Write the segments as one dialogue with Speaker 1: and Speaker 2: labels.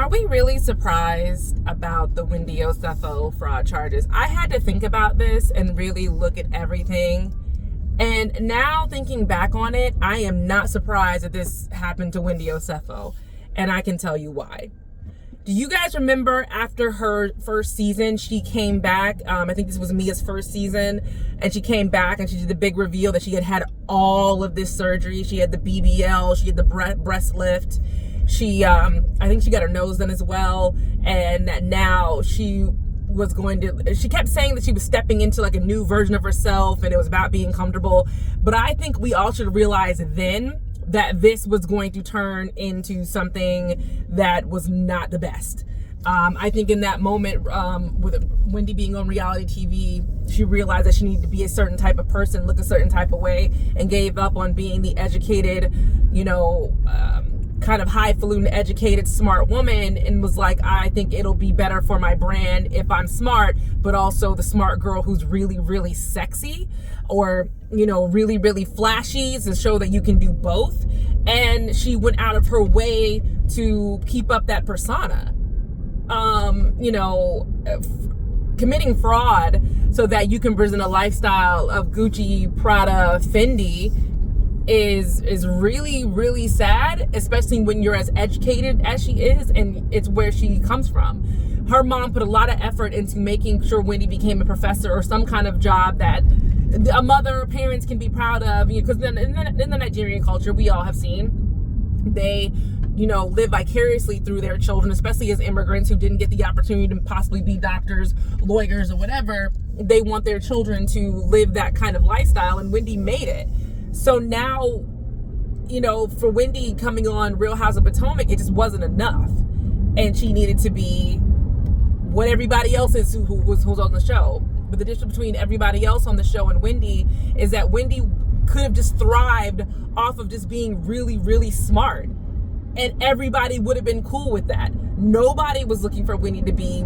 Speaker 1: Are we really surprised about the Wendy Osefo fraud charges? I had to think about this and really look at everything. And now thinking back on it, I am not surprised that this happened to Wendy Osefo. And I can tell you why. Do you guys remember after her first season, she came back? I think this was Mia's first season. And she came back and she did the big reveal that she had had all of this surgery. She had the BBL, she had the breast lift. I think she got her nose done as well. And that now she kept saying that she was stepping into like a new version of herself and it was about being comfortable. But I think we all should realize then that this was going to turn into something that was not the best. I think in that moment, with Wendy being on reality TV, she realized that she needed to be a certain type of person, look a certain type of way, and gave up on being the educated, kind of highfalutin, educated, smart woman, and was like, I think it'll be better for my brand if I'm smart, but also the smart girl who's really, really sexy or, really, really flashy to show that you can do both. And she went out of her way to keep up that persona, committing fraud so that you can present a lifestyle of Gucci, Prada, Fendi is really, really sad, especially when you're as educated as she is and it's where she comes from. Her mom put a lot of effort into making sure Wendy became a professor or some kind of job that a mother or parents can be proud of, because in the Nigerian culture, we all have seen, they live vicariously through their children, especially as immigrants who didn't get the opportunity to possibly be doctors, lawyers, or whatever. They want their children to live that kind of lifestyle, and Wendy made it. So now, for Wendy coming on Real House of Potomac, it just wasn't enough. And she needed to be what everybody else is who's on the show. But the difference between everybody else on the show and Wendy is that Wendy could have just thrived off of just being really, really smart. And everybody would have been cool with that. Nobody was looking for Wendy to be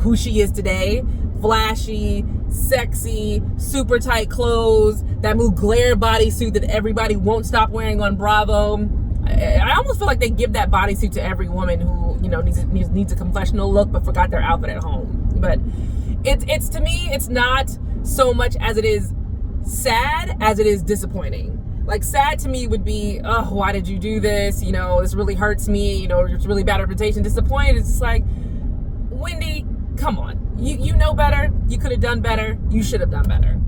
Speaker 1: who she is today. Flashy, sexy, super tight clothes, that Mugler bodysuit that everybody won't stop wearing on Bravo. I almost feel like they give that bodysuit to every woman who, needs a confessional look but forgot their outfit at home. But it's to me, it's not so much as it is sad as it is disappointing. Like, sad to me would be, oh, why did you do this? This really hurts me. It's really bad reputation. Disappointed, it's just like, Wendy, come on. You know better. You could have done better. You should have done better.